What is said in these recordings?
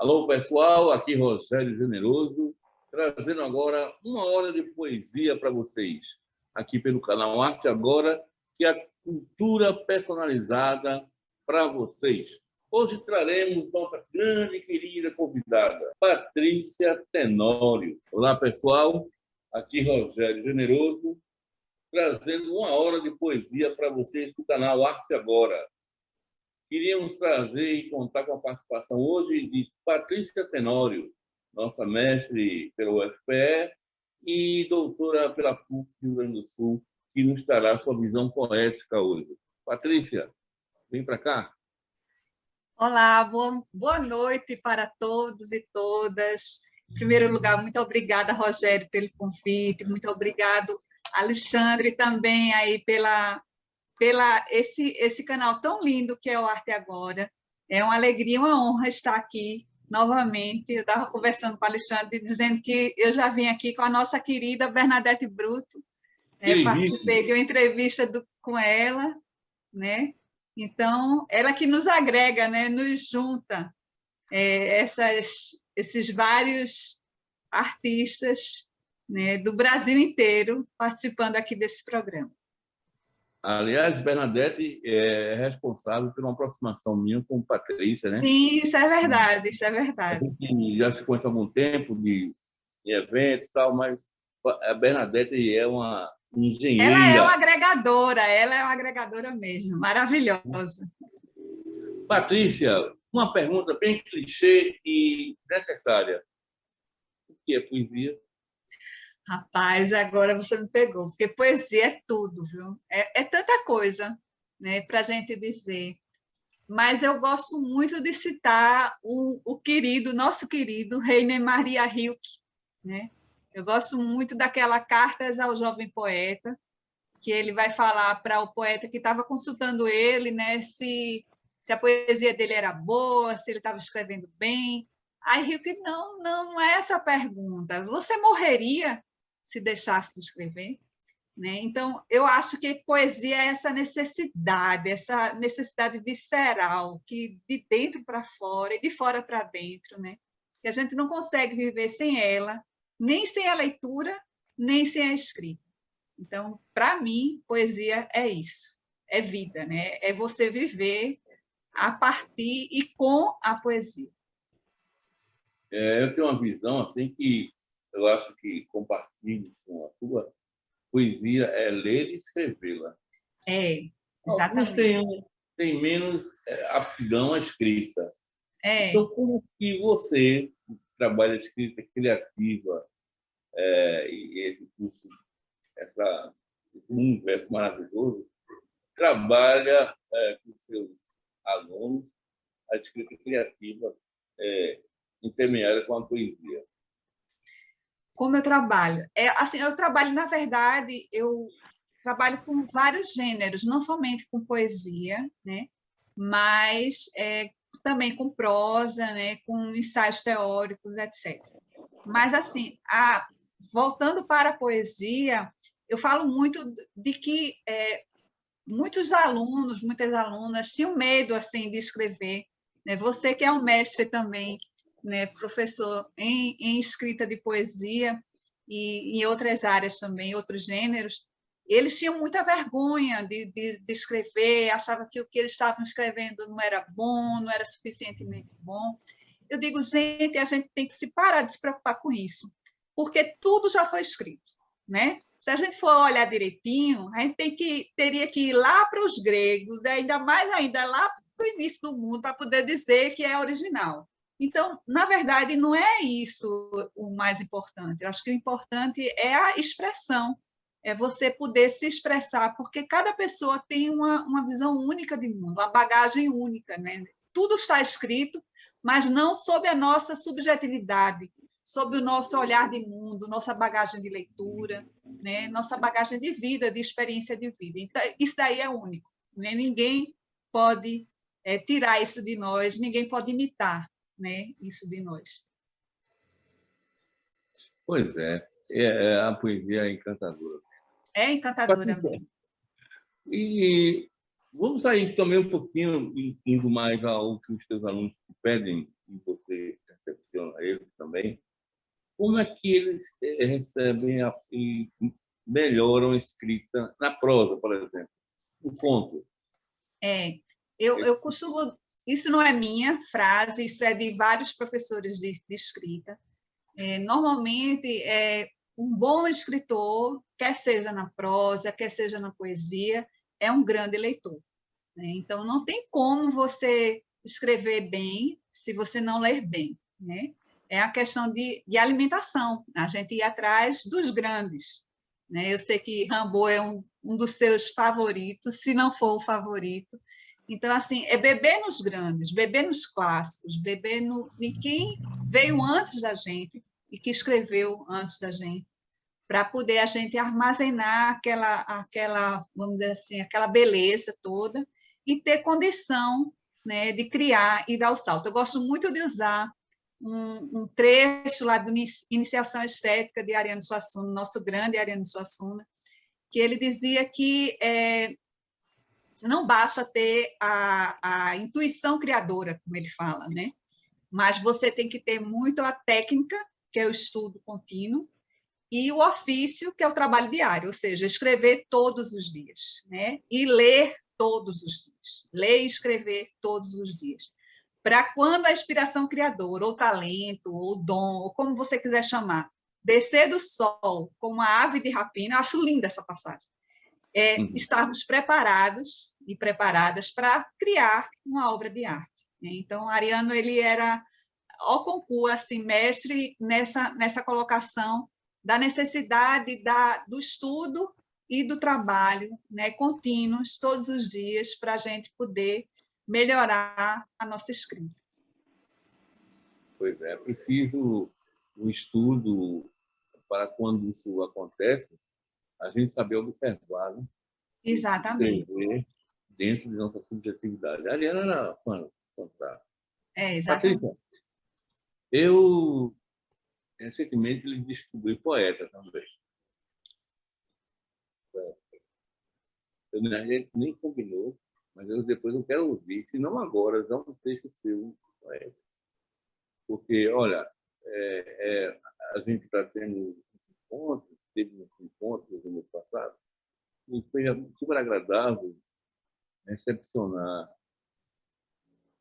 Alô, pessoal, aqui Rogério Generoso, trazendo agora uma hora de poesia para vocês, aqui pelo canal Arte Agora, que é a cultura personalizada para vocês. Hoje traremos nossa grande e querida convidada, Patrícia Tenório. Olá, pessoal, aqui Rogério Generoso, trazendo uma hora de poesia para vocês do canal Arte Agora. Queríamos trazer e contar com a participação hoje de Patrícia Tenório, nossa mestre pela UFPE e doutora pela PUC do Rio Grande do Sul, que nos trará sua visão poética hoje. Patrícia, vem para cá. Olá, boa noite para todos e todas. Em primeiro lugar, muito obrigada, Rogério, pelo convite, muito obrigado, Alexandre, também aí pela esse canal tão lindo que é o Arte Agora. É uma alegria, uma honra estar aqui novamente. Eu estava conversando com o Alexandre, dizendo que eu já vim aqui com a nossa querida Bernadette Bruto. Participei de uma entrevista com ela, né? Então, ela que nos agrega, né? Nos junta esses vários artistas, né? Do Brasil inteiro participando aqui desse programa. Aliás, Bernadette é responsável por uma aproximação minha com Patrícia, né? Sim, isso é verdade, isso é verdade. A gente já se conhece há algum tempo de eventos e tal, mas a Bernadette é uma engenheira. Ela é uma agregadora mesmo, maravilhosa. Patrícia, uma pergunta bem clichê e necessária. O que é poesia? Rapaz, agora você me pegou, porque poesia é tudo, viu? É tanta coisa, né, para a gente dizer. Mas eu gosto muito de citar o querido, nosso querido Rainer Maria Rilke, né? Eu gosto muito daquela Cartas ao Jovem Poeta, que ele vai falar para o poeta que estava consultando ele, né, se a poesia dele era boa, se ele estava escrevendo bem. Aí Rilke, não é essa a pergunta. Você morreria se deixasse de escrever? Né? Então, eu acho que poesia é essa necessidade visceral, que de dentro para fora e de fora para dentro, né? Que a gente não consegue viver sem ela, nem sem a leitura, nem sem a escrita. Então, para mim, poesia é isso, é vida, né? É você viver a partir e com a poesia. Eu tenho uma visão assim que eu acho que compartilho com a tua. Poesia é ler e escrevê-la. Exatamente. Alguns têm menos aptidão à escrita. Então, como que você trabalha a escrita criativa e esse curso, esse universo maravilhoso, trabalha com seus alunos a escrita criativa intermeada com a poesia? Como eu trabalho? Eu trabalho, na verdade, eu trabalho com vários gêneros, não somente com poesia, né? Mas também com prosa, né? Com ensaios teóricos, etc. Mas, assim, voltando para a poesia, eu falo muito de que muitos alunos, muitas alunas tinham medo assim, de escrever. Né? Você que é um mestre também, né, professor em escrita de poesia e em outras áreas também, outros gêneros, eles tinham muita vergonha de escrever, achavam que o que eles estavam escrevendo não era bom, não era suficientemente bom. Eu digo, gente, a gente tem que parar de se preocupar com isso, porque tudo já foi escrito, né? Se a gente for olhar direitinho, a gente teria que ir lá para os gregos, ainda mais ainda lá para o início do mundo, para poder dizer que é original. Então, na verdade, não é isso o mais importante. Eu acho que o importante é a expressão, é você poder se expressar, porque cada pessoa tem uma visão única de mundo, uma bagagem única, né? Tudo está escrito, mas não sob a nossa subjetividade, sob o nosso olhar de mundo, nossa bagagem de leitura, né? Nossa bagagem de vida, de experiência de vida. Então, isso daí é único, né? Ninguém pode tirar isso de nós, ninguém pode imitar, né? Isso de nós. Pois é, a poesia é encantadora. É encantadora mesmo. E vamos sair também um pouquinho, indo mais ao que os teus alunos te pedem, e você leciono a eles também, como é que eles recebem e melhoram a escrita na prosa, por exemplo, o conto? Eu costumo... Isso não é minha frase, isso é de vários professores de escrita. Normalmente, um bom escritor, quer seja na prosa, quer seja na poesia, é um grande leitor, né? Então, não tem como você escrever bem se você não ler bem, né? É a questão de alimentação, a gente ir atrás dos grandes, né? Eu sei que Rimbaud é um dos seus favoritos, se não for o favorito. Então, assim, é beber nos grandes, beber nos clássicos, beber em quem veio antes da gente e que escreveu antes da gente, para poder a gente armazenar aquela, vamos dizer assim, aquela beleza toda e ter condição, né, de criar e dar o salto. Eu gosto muito de usar um trecho lá da Iniciação Estética de Ariano Suassuna, nosso grande Ariano Suassuna, que ele dizia que não basta ter a intuição criadora, como ele fala, né? Mas você tem que ter muito a técnica, que é o estudo contínuo, e o ofício, que é o trabalho diário, ou seja, escrever todos os dias, né? E ler todos os dias. Ler e escrever todos os dias. Para quando a inspiração criadora, ou talento, ou dom, ou como você quiser chamar, descer do sol como uma ave de rapina, eu acho linda essa passagem. Estarmos preparados e preparadas para criar uma obra de arte. Então, Ariano ele era ao concurso, assim, mestre nessa colocação da necessidade do estudo e do trabalho, né, contínuos, todos os dias, para a gente poder melhorar a nossa escrita. Pois é preciso o estudo para quando isso acontece, a gente saber observar, né? Exatamente. Dentro de nossa subjetividade. A Ariana era fantástica. Exatamente. Patrícia, eu recentemente descobri poeta também. A gente nem combinou, mas depois eu quero ouvir, se não agora, já um texto seu, poeta. Porque, olha, a gente está tendo encontros, teve uns encontros no mês passado, e foi super agradável recepcionar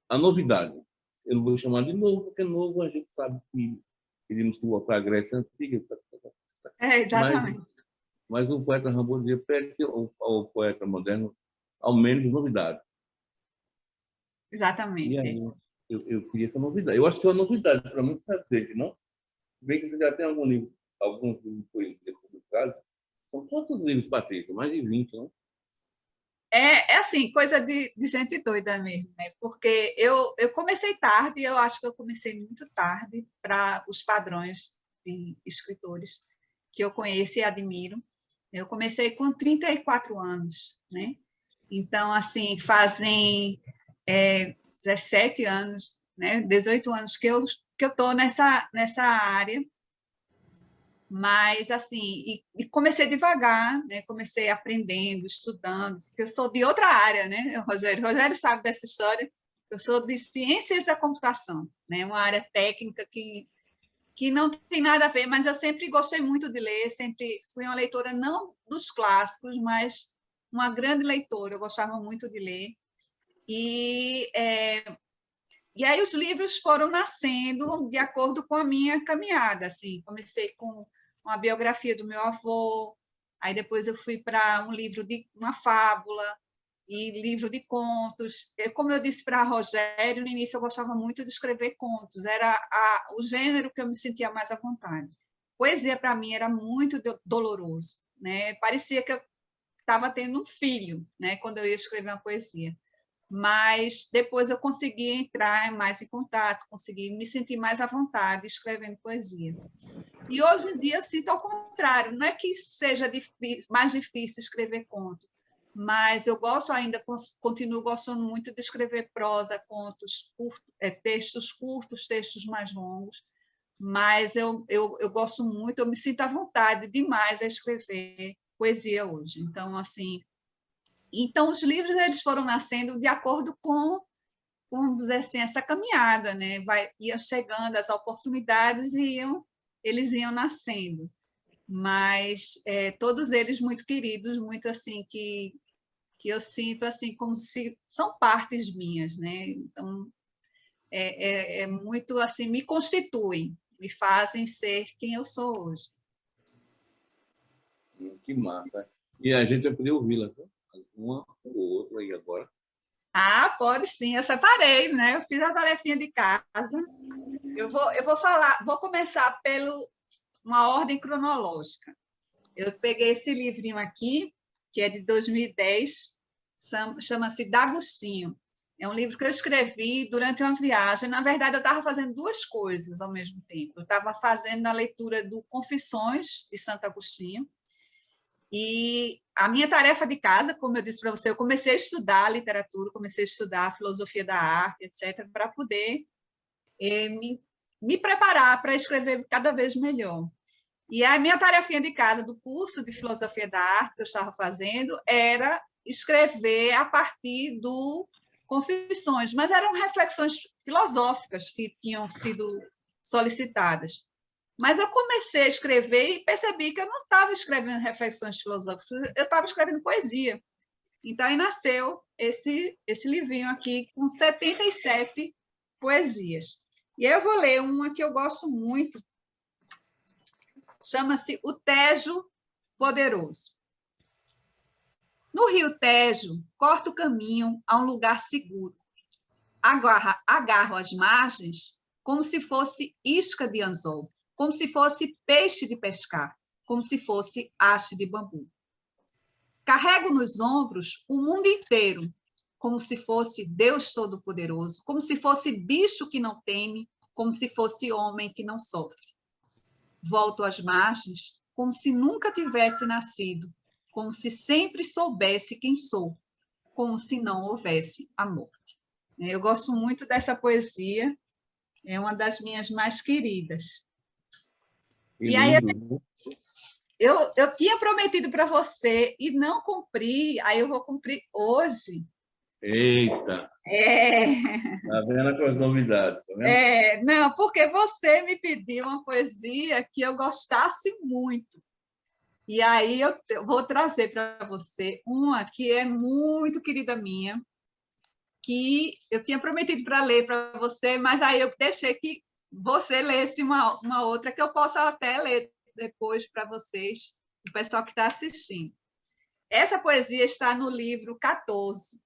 a novidade. Eu não vou chamar de novo, porque novo a gente sabe que queríamos voltar à Grécia Antiga. Exatamente. Mas o poeta Rimbaud dizia, pede ao poeta moderno ao menos novidade. Exatamente. E aí eu queria essa novidade. Eu acho que é uma novidade para muitos recente, não? Bem que você já tem alguns livros publicados. São quantos livros, Patrícia? Mais de 20, não? É assim, coisa de gente doida mesmo, né? Porque eu comecei tarde, eu acho que eu comecei muito tarde para os padrões de escritores que eu conheço e admiro. Eu comecei com 34 anos, né? Então, assim, fazem 17 anos, né? 18 anos que eu estou nessa área. Mas, assim, e comecei devagar, né? Comecei aprendendo, estudando, porque eu sou de outra área, né, Rogério? Rogério sabe dessa história. Eu sou de ciências da computação, né? Uma área técnica que não tem nada a ver, mas eu sempre gostei muito de ler, sempre fui uma leitora, não dos clássicos, mas uma grande leitora, eu gostava muito de ler. E aí os livros foram nascendo de acordo com a minha caminhada, assim, comecei com uma biografia do meu avô, aí depois eu fui para um livro de uma fábula e livro de contos. Como eu disse para Rogério, no início eu gostava muito de escrever contos, era o gênero que eu me sentia mais à vontade. Poesia, para mim, era muito doloroso, né? Parecia que eu estava tendo um filho, né? Quando eu ia escrever uma poesia. Mas depois eu consegui entrar mais em contato, consegui me sentir mais à vontade escrevendo poesia. E hoje em dia eu sinto ao contrário, não é que seja mais difícil escrever conto, mas eu gosto ainda, continuo gostando muito de escrever prosa, contos, textos curtos, textos mais longos, mas eu gosto muito, eu me sinto à vontade demais a escrever poesia hoje. Então, assim, os livros eles foram nascendo de acordo com vamos dizer assim, essa caminhada, né? Ia chegando as oportunidades e eles iam nascendo. Mas todos eles muito queridos, muito assim, que eu sinto assim como se são partes minhas, né? Então, é muito assim, me constituem, me fazem ser quem eu sou hoje. Que massa. E a gente vai poder ouvi-la, viu? Uma ou outra aí agora. Ah, pode sim, eu separei, né? Eu fiz a tarefinha de casa. Eu vou falar, vou começar pelo uma ordem cronológica. Eu peguei esse livrinho aqui, que é de 2010, chama-se D'Agostinho. É um livro que eu escrevi durante uma viagem. Na verdade, eu estava fazendo duas coisas ao mesmo tempo. Eu estava fazendo a leitura do Confissões de Santo Agostinho, e a minha tarefa de casa, como eu disse para você, eu comecei a estudar literatura, comecei a estudar a filosofia da arte, etc., para poder me preparar para escrever cada vez melhor. E a minha tarefinha de casa do curso de filosofia da arte que eu estava fazendo era escrever a partir do Confissões, mas eram reflexões filosóficas que tinham sido solicitadas. Mas eu comecei a escrever e percebi que eu não estava escrevendo reflexões filosóficas, eu estava escrevendo poesia. Então, aí nasceu esse livrinho aqui com 77 poesias. E eu vou ler uma que eu gosto muito, chama-se O Tejo Poderoso. No rio Tejo, corto o caminho a um lugar seguro. Agarro as margens como se fosse isca de anzol, como se fosse peixe de pescar, como se fosse haste de bambu. Carrego nos ombros o mundo inteiro, como se fosse Deus Todo-Poderoso, como se fosse bicho que não teme, como se fosse homem que não sofre. Volto às margens como se nunca tivesse nascido, como se sempre soubesse quem sou, como se não houvesse a morte. Eu gosto muito dessa poesia, é uma das minhas mais queridas. E aí, eu tinha prometido para você e não cumpri, aí eu vou cumprir hoje. Eita! Tá vendo com as novidades, tá vendo? Não, porque você me pediu uma poesia que eu gostasse muito. E aí eu vou trazer para você uma que é muito querida minha, que eu tinha prometido para ler para você, mas aí eu deixei que você lesse uma outra que eu possa até ler depois para vocês, o pessoal que está assistindo. Essa poesia está no livro 14.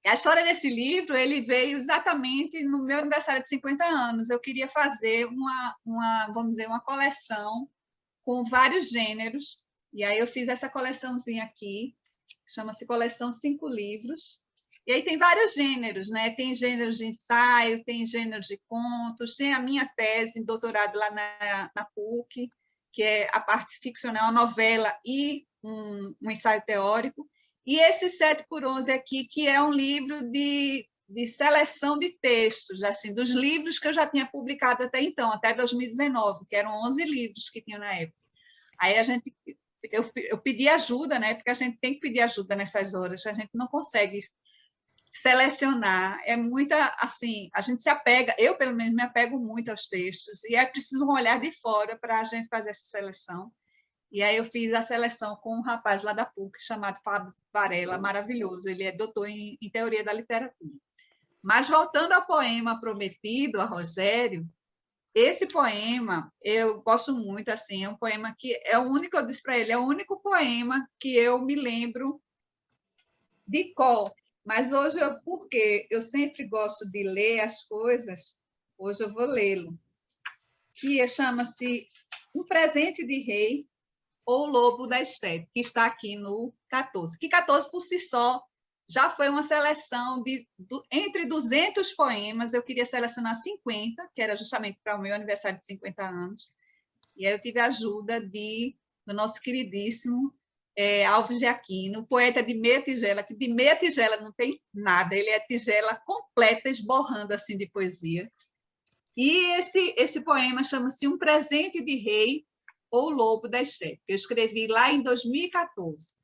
A história desse livro ele veio exatamente no meu aniversário de 50 anos. Eu queria fazer vamos dizer, uma coleção com vários gêneros, e aí eu fiz essa coleçãozinha aqui, chama-se Coleção 5 Livros, e aí tem vários gêneros, né? Tem gêneros de ensaio, tem gêneros de contos, tem a minha tese, doutorado lá na PUC, que é a parte ficcional, a novela e um ensaio teórico, e esse 7 por 11 aqui, que é um livro de seleção de textos, assim, dos livros que eu já tinha publicado até então, até 2019, que eram 11 livros que tinha na época. Aí eu pedi ajuda, né? Porque a gente tem que pedir ajuda nessas horas, a gente não consegue selecionar, é muita, assim, a gente se apega, eu pelo menos me apego muito aos textos, e é preciso um olhar de fora para a gente fazer essa seleção. E aí eu fiz a seleção com um rapaz lá da PUC, chamado Fábio Varela, maravilhoso, ele é doutor em teoria da literatura. Mas voltando ao poema prometido a Rogério, esse poema eu gosto muito, assim, é um poema que é o único, eu disse para ele, é o único poema que eu me lembro de cor. Mas hoje, porque eu sempre gosto de ler as coisas, hoje eu vou lê-lo. Que chama-se Um Presente de Rei ou Lobo da Estepe, que está aqui no 14. Que 14 por si só já foi uma seleção entre 200 poemas, eu queria selecionar 50, que era justamente para o meu aniversário de 50 anos, e aí eu tive a ajuda do nosso queridíssimo Alves de Aquino, poeta de meia tigela, que de meia tigela não tem nada, ele é tigela completa, esborrando assim de poesia. E esse poema chama-se Um Presente de Rei ou Lobo da Estepe, que eu escrevi lá em 2014.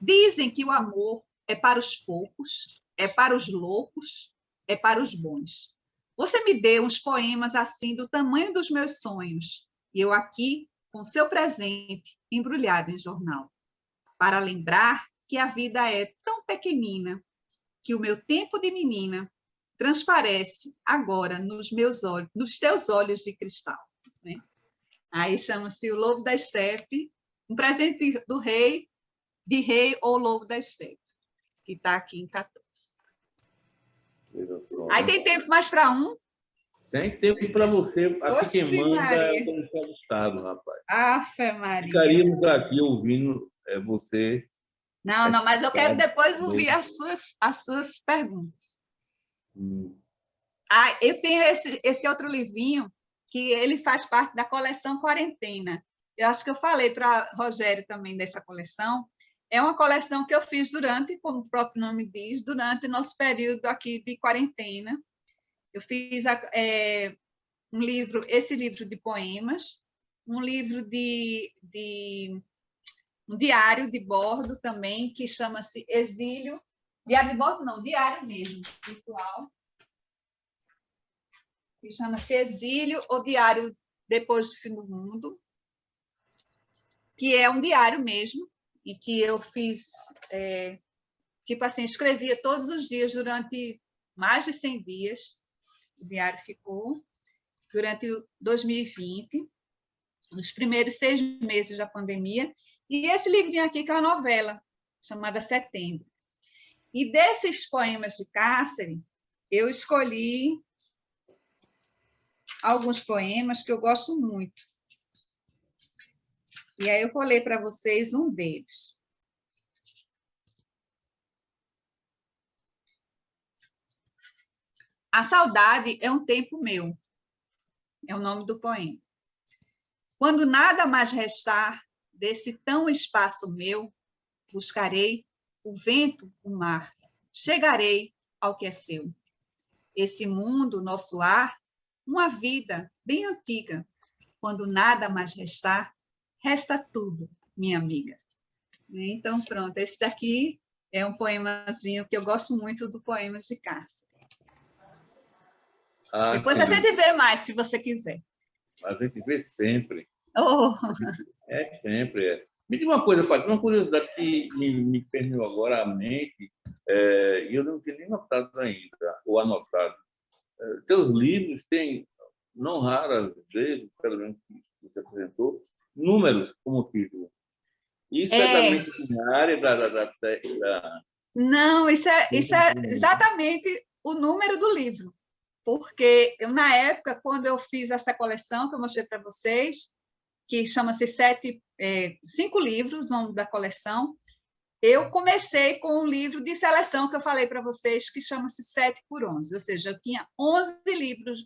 Dizem que o amor é para os poucos, é para os loucos, é para os bons. Você me deu uns poemas assim do tamanho dos meus sonhos, e eu aqui com seu presente embrulhado em jornal, para lembrar que a vida é tão pequenina, que o meu tempo de menina transparece agora nos meus olhos, nos teus olhos de cristal, né? Aí chama-se O Lobo da Estepe, um presente do rei, de rei ou Lobo da Estepe, que está aqui em 14. Aí tem tempo mais para um? Tem tempo para você. Aqui Oxe, quem manda é Maria. o Conselho do Estado, rapaz. Afe Maria. Ficaríamos aqui ouvindo você. Não, mas eu quero depois ouvir as suas perguntas. Eu tenho esse outro livrinho, que ele faz parte da coleção Quarentena. Eu acho que eu falei para Rogério também dessa coleção. É uma coleção que eu fiz durante, como o próprio nome diz, durante o nosso período aqui de quarentena. Eu fiz esse livro de poemas, um livro um diário de bordo também, que chama-se Exílio. Diário de bordo não, diário mesmo, virtual. Que chama-se Exílio ou Diário Depois do Fim do Mundo, que é um diário mesmo, e que eu fiz, tipo assim, escrevia todos os dias durante mais de 100 dias. O diário ficou durante 2020, nos primeiros 6 meses da pandemia, e esse livrinho aqui, que é uma novela, chamada Setembro. E desses poemas de cárcere, eu escolhi alguns poemas que eu gosto muito. E aí eu vou ler para vocês um deles. A saudade é um tempo meu, é o nome do poema. Quando nada mais restar desse tão espaço meu, buscarei o vento, o mar, chegarei ao que é seu. Esse mundo, nosso ar, uma vida bem antiga. Quando nada mais restar, resta tudo, minha amiga. Então, pronto, esse daqui é um poemazinho que eu gosto muito do Poemas de Cárcere. Depois a gente vê mais, se você quiser. A gente vê sempre. Oh. É sempre. Me diga uma coisa, Fátima, uma curiosidade que me permeou agora a mente, e eu não tinha nem notado ainda, ou anotado. Teus livros têm, não raras vezes, pelo menos que você apresentou, números como título. Isso é da mente binária, da... Não, isso é exatamente o número do livro. Porque eu, na época, quando eu fiz essa coleção que eu mostrei para vocês, que chama-se 5 livros, o nome da coleção, eu comecei com um livro de seleção que eu falei para vocês, que chama-se 7 por 11, ou seja, eu tinha 11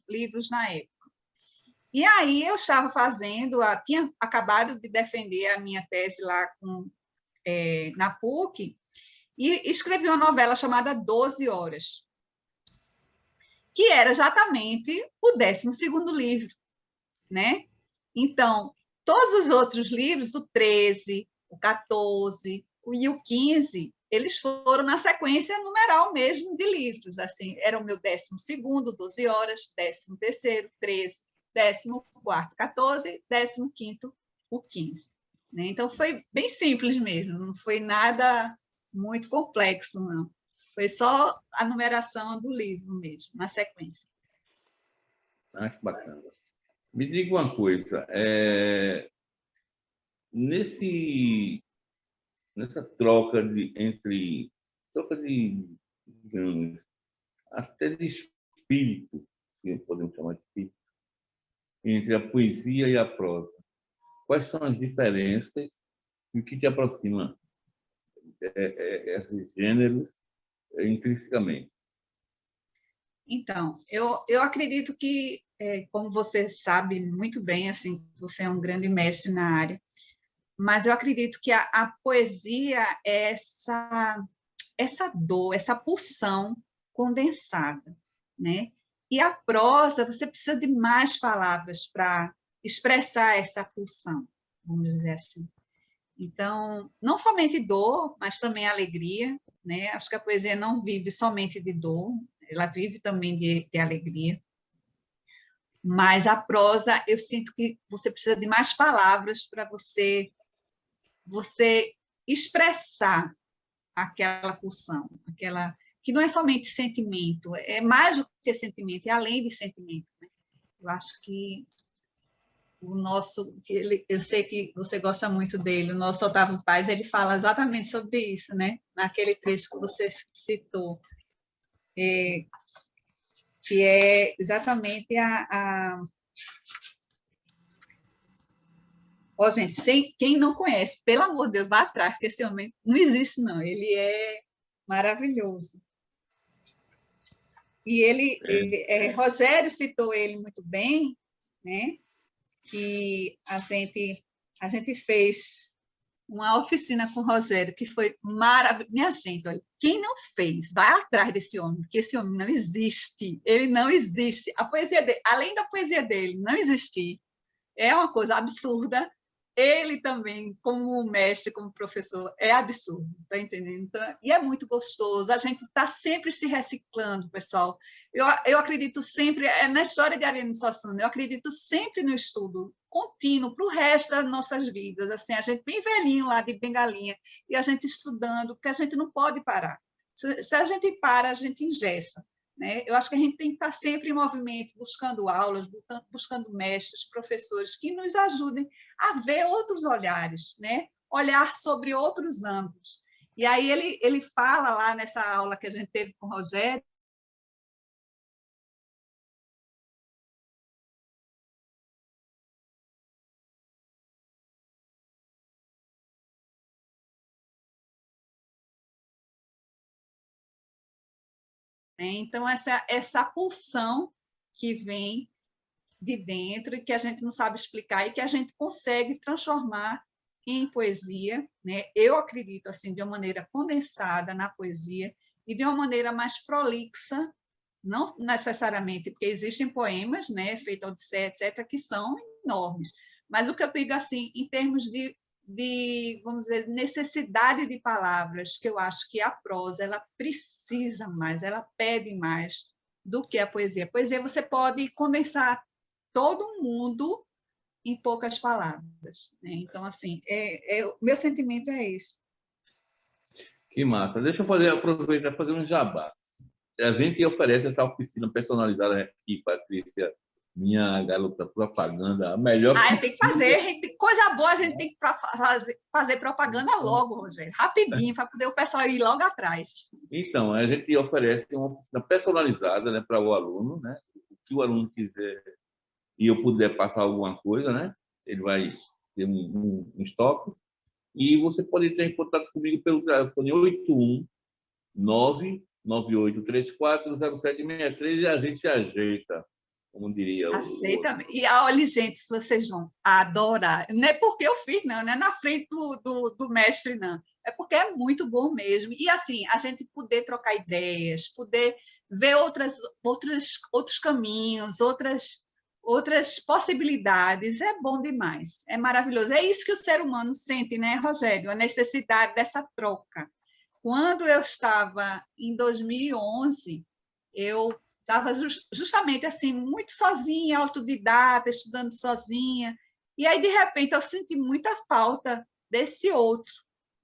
livros na época. E aí eu estava tinha acabado de defender a minha tese lá na PUC, e escrevi uma novela chamada 12 Horas, que era exatamente o 12º livro, né? Então, todos os outros livros, o 13, o 14 e o 15, eles foram na sequência numeral mesmo de livros. Assim, era o meu 12º, 12 Horas, 13º, 13, 14º, 14, 15º, o 15. Né? Então, foi bem simples mesmo, não foi nada muito complexo, não. Foi só a numeração do livro mesmo, na sequência. Ah, que bacana. Me diga uma coisa, nessa troca digamos, até de espírito, se podemos chamar de espírito, entre a poesia e a prosa, quais são as diferenças e o que te aproxima esses gêneros intrinsecamente? Então, eu acredito que, como você sabe muito bem, assim, você é um grande mestre na área, mas eu acredito que a poesia é essa dor, essa pulsão condensada, né? E a prosa, você precisa de mais palavras para expressar essa pulsão, vamos dizer assim. Então, não somente dor, mas também alegria, né? Acho que a poesia não vive somente de dor, ela vive também de alegria. Mas a prosa, eu sinto que você precisa de mais palavras para você expressar aquela pulsão, aquela que não é somente sentimento, é mais do que sentimento, é além de sentimento, né? Eu acho que o nosso, eu sei que você gosta muito dele, o nosso Otávio Paz, ele fala exatamente sobre isso, né? Naquele trecho que você citou, que é exatamente Ó, gente, quem não conhece, pelo amor de Deus, vá atrás, porque esse homem não existe, não. Ele é maravilhoso. E Rogério citou ele muito bem, né? Que a gente fez uma oficina com o Rogério, que foi maravilhoso. Minha gente, olha, quem não fez, vai atrás desse homem, porque esse homem não existe. Ele não existe. A poesia dele, além da poesia dele não existir, é uma coisa absurda. Ele também, como mestre, como professor, é absurdo, tá entendendo? Então, e é muito gostoso, a gente está sempre se reciclando, pessoal. Eu acredito sempre, na história de Ariano Suassuna, eu acredito sempre no estudo contínuo para o resto das nossas vidas. Assim, a gente bem velhinho lá de bengalinha, e a gente estudando, porque a gente não pode parar. Se a gente para, a gente engessa. Né? Eu acho que a gente tem que estar sempre em movimento, buscando aulas, buscando mestres, professores que nos ajudem a ver outros olhares, né? Olhar sobre outros ângulos. E aí ele fala lá nessa aula que a gente teve com o Rogério, né? Então, essa pulsão que vem de dentro e que a gente não sabe explicar e que a gente consegue transformar em poesia, né? Eu acredito assim de uma maneira condensada na poesia e de uma maneira mais prolixa, não necessariamente porque existem poemas, né, feito Odisseia, etc, que são enormes, mas o que eu digo assim em termos de vamos dizer necessidade de palavras, que eu acho que a prosa ela precisa mais, ela pede mais do que a poesia. A poesia você pode condensar todo mundo em poucas palavras, né? Então, assim, o meu sentimento é esse. Que massa. Deixa eu aproveitar e fazer um jabá. A gente oferece essa oficina personalizada aqui, Patrícia, minha garota propaganda, a melhor Tem que fazer, coisa boa a gente tem que fazer propaganda logo, Rogério, rapidinho, para poder o pessoal ir logo atrás. Então, a gente oferece uma oficina personalizada, né, para o aluno, né? O que o aluno quiser e eu puder passar alguma coisa, né? Ele vai ter um estoque. E você pode entrar em contato comigo pelo telefone 81998340763 e a gente se ajeita, como diria o Aceita. E olha, gente, vocês vão adorar. Não é porque eu fiz, não é na frente do mestre, não. É porque é muito bom mesmo. E, assim, a gente poder trocar ideias, poder ver outros caminhos, outras possibilidades, é bom demais. É maravilhoso. É isso que o ser humano sente, né, Rogério? A necessidade dessa troca. Quando eu estava em 2011, eu estava justamente assim, muito sozinha, autodidata, estudando sozinha. E aí, de repente, eu senti muita falta desse outro,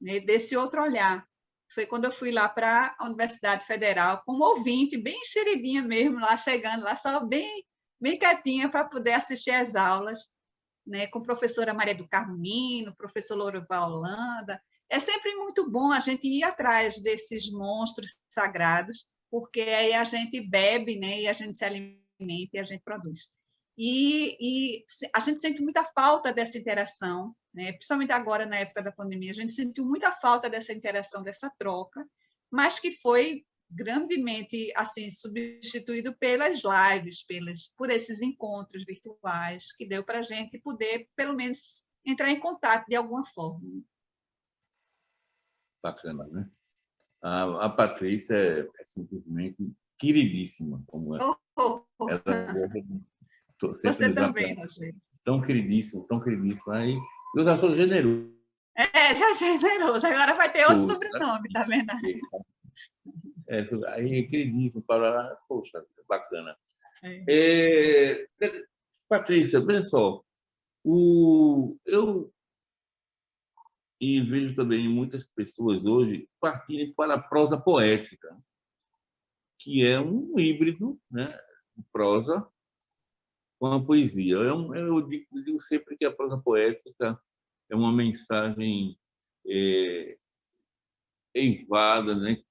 né, desse outro olhar. Foi quando eu fui lá para a Universidade Federal, como ouvinte, bem enxeridinha mesmo, lá chegando, lá só bem quietinha para poder assistir às aulas, né, com a professora Maria do Carmo Nino, professor Lourival Holanda. É sempre muito bom a gente ir atrás desses monstros sagrados, porque aí a gente bebe, né, e a gente se alimenta e a gente produz. E a gente sente muita falta dessa interação, né, principalmente agora, na época da pandemia, a gente sentiu muita falta dessa interação, dessa troca, mas que foi grandemente assim substituído pelas lives, por esses encontros virtuais, que deu para a gente poder, pelo menos, entrar em contato de alguma forma. Bacana, né? A Patrícia é simplesmente queridíssima, como é. Ela Você também, Rogério. tão queridíssima. E eu já sou generoso. Já generoso. Agora vai ter outro Tudo, sobrenome, assim. tá vendo? Aí, queridíssimo, para poxa, bacana. É. Patrícia, veja só, eu e vejo também muitas pessoas hoje partirem para a prosa poética, que é um híbrido, né, de prosa com a poesia. Eu digo sempre que a prosa poética é uma mensagem é, eivada, né,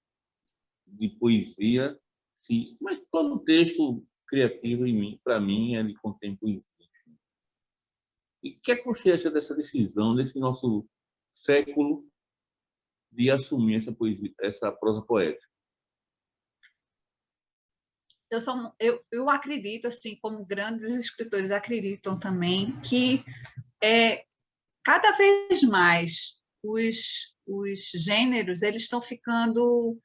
de poesia, sim, mas todo texto criativo em mim, para mim, ele contém poesia. E o que é que você acha dessa decisão, desse nosso século, de assumir essa poesia, essa prosa poética? Eu acredito, assim, como grandes escritores acreditam também, que cada vez mais os gêneros eles estão ficando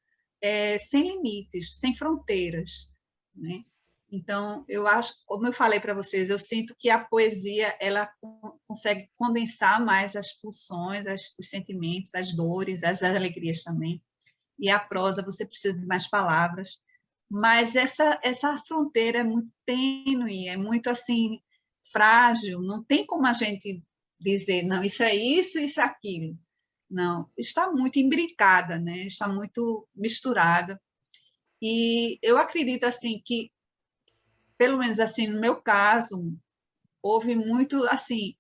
sem limites, sem fronteiras, né? Então, eu acho, como eu falei para vocês, eu sinto que a poesia ela consegue condensar mais as pulsões, os sentimentos, as dores, as alegrias também. E a prosa você precisa de mais palavras, mas essa fronteira é muito tênue, é muito assim frágil, não tem como a gente dizer, não, isso é isso, isso é aquilo. Não, está muito imbricada, né? Está muito misturada. E eu acredito assim que, pelo menos assim no meu caso, houve muito assim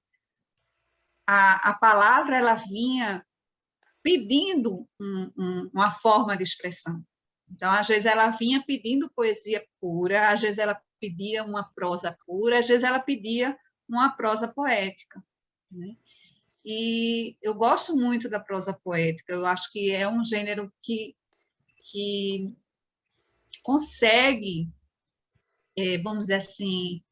a palavra ela vinha pedindo uma forma de expressão. Então, às vezes ela vinha pedindo poesia pura, às vezes ela pedia uma prosa pura, às vezes ela pedia uma prosa poética, né? E eu gosto muito da prosa poética, eu acho que é um gênero que consegue, vamos dizer assim,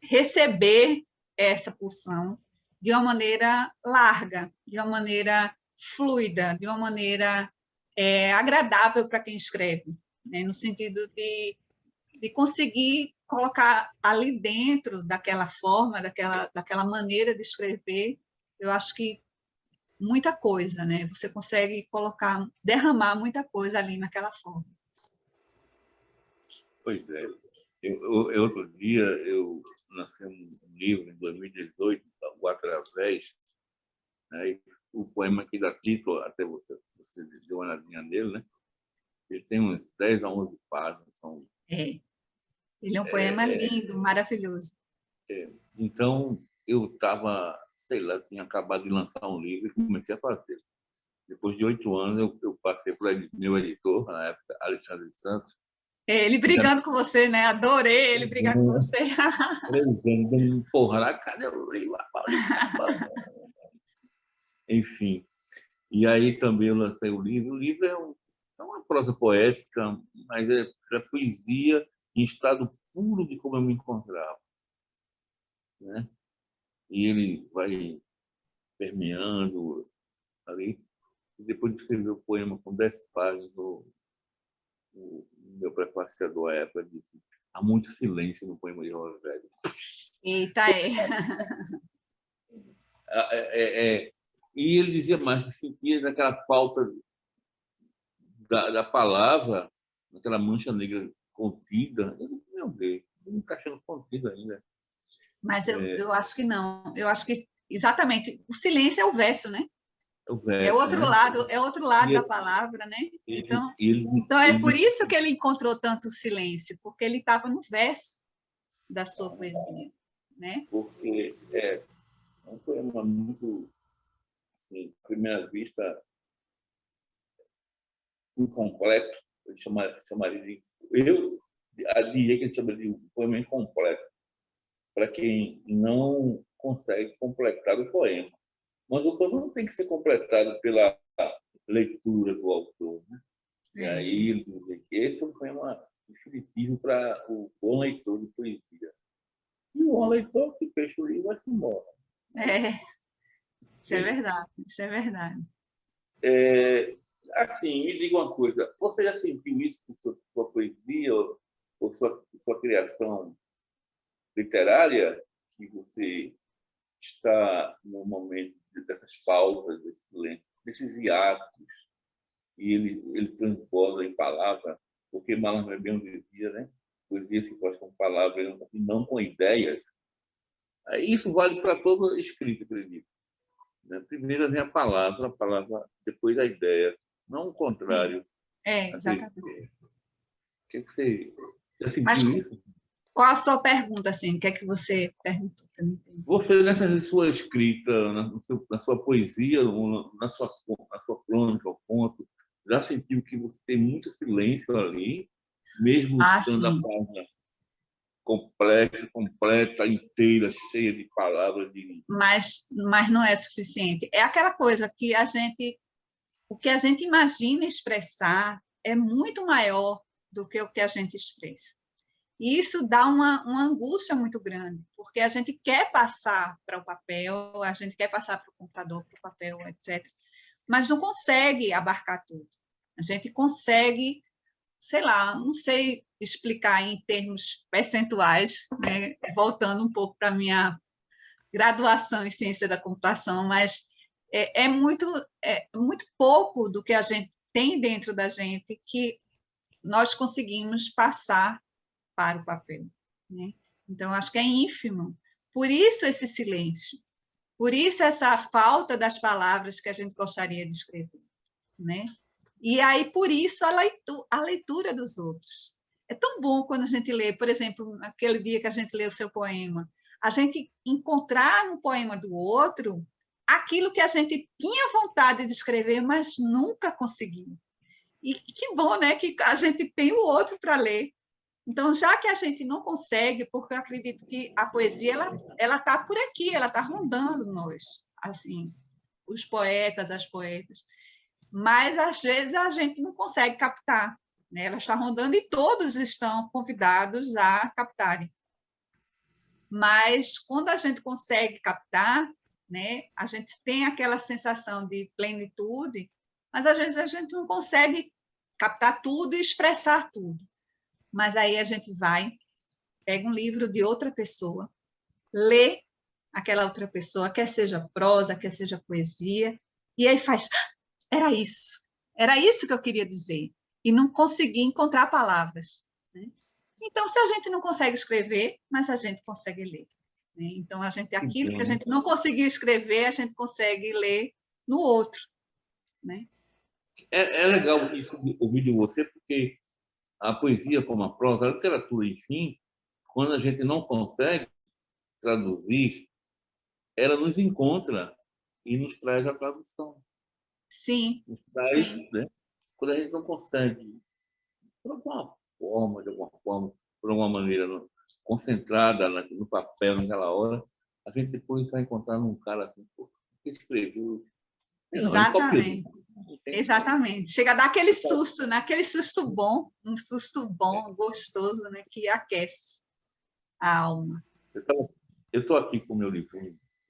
receber essa pulsão de uma maneira larga, de uma maneira fluida, de uma maneira agradável para quem escreve, né? No sentido de conseguir colocar ali dentro daquela forma, daquela maneira de escrever, eu acho que muita coisa, né? Você consegue colocar, derramar muita coisa ali naquela forma. Pois é. Outro dia, eu lancei um livro, em 2018, O Através, né? E o poema que dá título, até você deu uma olhadinha nele, né? Ele tem uns 10 a 11 páginas. É. Ele é um poema lindo, maravilhoso. Então, eu estava, sei lá, tinha acabado de lançar um livro e comecei a fazer. Depois de 8 anos, eu passei por meu editor, na época, Alexandre Santos. Ele brigando com você, né? Adorei ele brigar com você. Dando porra na cara, eu livro, enfim. E aí também eu lancei o livro. O livro é uma prosa poética, mas é poesia em estado puro de como eu me encontrava, né? E ele vai permeando ali. E depois de escrever o poema com 10 páginas, o meu prefaciador à época disse: há muito silêncio no poema de Rogério. Eita, E ele dizia mais que sentia naquela falta da palavra, naquela mancha negra contida. Meu Deus, não está achando contida ainda. Mas eu acho que não. Eu acho que exatamente o silêncio é o verso, né? É o verso, né? É outro lado da E palavra, né? ele, Então é por isso que ele encontrou tanto silêncio, porque ele estava no verso da sua poesia, né? porque é um poema muito, assim, à primeira vista, incompleto. Ele chamaria de. Eu diria que ele chamaria de um poema incompleto, para quem não consegue completar o poema. Mas o poema não tem que ser completado pela leitura do autor, né? E aí, esse é um poema definitivo para o bom leitor de poesia. E o bom leitor que fecha o livro vai se embora. Isso é verdade, isso é verdade. Assim, me diga uma coisa, você já sentiu isso com sua poesia ou sua criação literária, que você está no momento dessas pausas, desses hiatos, e ele transborda em palavra, porque Malan Rebelo dizia, né? Poesia se faz com palavras e não com ideias. Isso vale para toda escrita, acredito. Primeiro vem a palavra, depois a ideia, não o contrário. Exatamente. O que você já sentiu Mas isso? qual a sua pergunta, assim? O que é que você perguntou? Você, nessa sua escrita, na sua poesia, na sua crônica, o conto, já sentiu que você tem muito silêncio ali, mesmo estando a Sim. página complexa, completa, inteira, cheia de palavras. Mas não é suficiente. É aquela coisa que o que a gente imagina expressar é muito maior do que o que a gente expressa. E isso dá uma angústia muito grande, porque a gente quer passar para o papel, a gente quer passar para o computador, para o papel, etc., mas não consegue abarcar tudo. A gente consegue, sei lá, não sei explicar em termos percentuais, né? Voltando um pouco para a minha graduação em ciência da computação, mas é muito pouco do que a gente tem dentro da gente que nós conseguimos passar para o papel, né? Então, acho que é ínfimo. Por isso esse silêncio, por isso essa falta das palavras que a gente gostaria de escrever, né? E aí, por isso, a leitura dos outros. É tão bom quando a gente lê, por exemplo, naquele dia que a gente lê o seu poema, a gente encontrar no poema do outro aquilo que a gente tinha vontade de escrever, mas nunca conseguiu. E que bom, né, que a gente tem o outro para ler. Então, já que a gente não consegue, porque eu acredito que a poesia ela está por aqui, ela está rondando nós, assim, os poetas, as poetas, mas às vezes a gente não consegue captar, né? Ela está rondando e todos estão convidados a captarem. Mas quando a gente consegue captar, né, a gente tem aquela sensação de plenitude, mas às vezes a gente não consegue captar tudo e expressar tudo. Mas aí a gente vai, pega um livro de outra pessoa, lê aquela outra pessoa, quer seja prosa, quer seja poesia, e aí faz, era isso que eu queria dizer, e não consegui encontrar palavras, né? Então, se a gente não consegue escrever, mas a gente consegue ler, né? Então, aquilo que a gente não conseguiu escrever, a gente consegue ler no outro, né? É legal isso, ouvir de você, porque a poesia, como a prosa, a literatura, enfim, quando a gente não consegue traduzir, ela nos encontra e nos traz a tradução. Sim, Nos traz, sim. né? Quando a gente não consegue, de alguma forma, por alguma maneira, concentrada no papel naquela hora, a gente depois vai encontrar um cara assim, pô, que escreveu. Não, ele copiou. Exatamente. Exatamente. Chega a dar aquele susto, né? Aquele susto bom, um susto bom, gostoso, né? Que aquece a alma. Eu estou aqui com o meu livro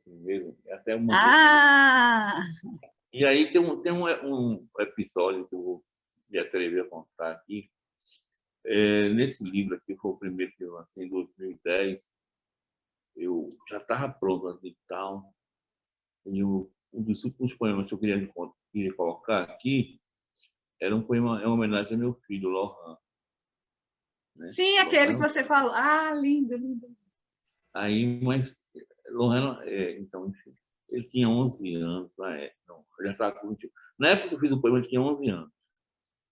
mesmo, até uma. Ah! E aí tem um episódio que eu vou me atrever a contar aqui. Nesse livro aqui, foi o primeiro que eu lancei em 2010, eu já estava pronto e tal. E um dos últimos poemas que eu queria colocar aqui era um poema em homenagem ao meu filho, Lohan. Né? Sim, aquele que você falou. Ah, lindo, lindo. Aí, mas Lohan, então, enfim, ele tinha 11 anos na época. Não, ele já estava com 21. Na época que eu fiz o poema, ele tinha 11 anos.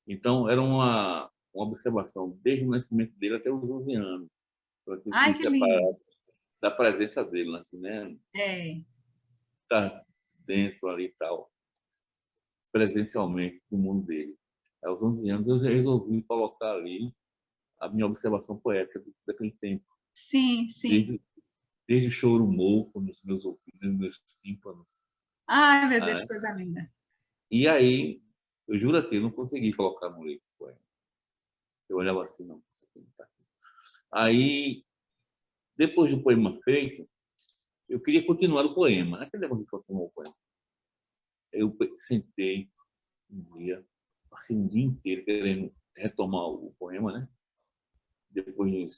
Então, era uma observação desde o nascimento dele até os 11 anos. Para que eu Ai, que lindo. da presença dele, assim, né? Estar dentro ali e tal, presencialmente, no mundo dele. Aos 11 anos, eu resolvi colocar ali a minha observação poética daquele tempo. Sim, sim. Desde o choro moco nos meus ouvidos, nos meus tímpanos. Ai, meu Deus, que coisa linda. E aí, eu juro que eu não consegui colocar no livro o poema. Eu olhava assim, não, isso aqui não está aqui. Aí, depois do poema feito, eu queria continuar o poema. Aquele negócio de continuar o poema. Eu sentei um dia, passei um dia inteiro querendo retomar o poema, né? Depois de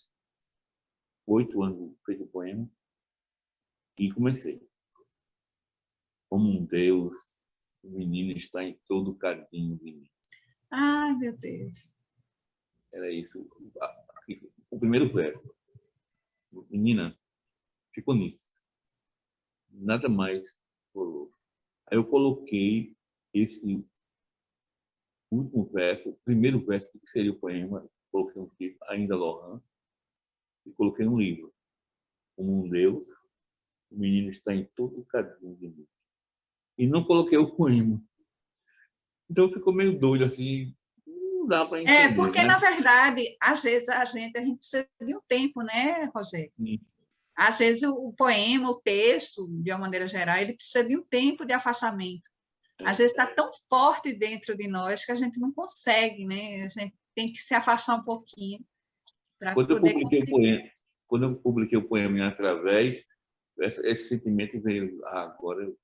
8 anos feito o poema, e comecei. Como um Deus, o menino está em todo o cadinho de mim. Ai, meu Deus. Era isso. O primeiro verso. Menina, ficou nisso. Nada mais colou. Aí eu coloquei esse último verso, o primeiro verso que seria o poema, coloquei um título, Ainda Lohan, e coloquei um livro. Como um Deus, o menino está em todo o cadinho de mim. E não coloquei o poema. Então ficou meio doido, assim, não dá para entender, Porque, né? na verdade, às vezes a gente precisa de um tempo, né, Rogério? Sim. Às vezes o poema, o texto, de uma maneira geral, ele precisa de um tempo de afastamento. Às vezes está tão forte dentro de nós que a gente não consegue, né? A gente tem que se afastar um pouquinho para Quando eu poder publiquei o conseguir. poema, quando eu publiquei o poema em Através, esse sentimento veio, agora eu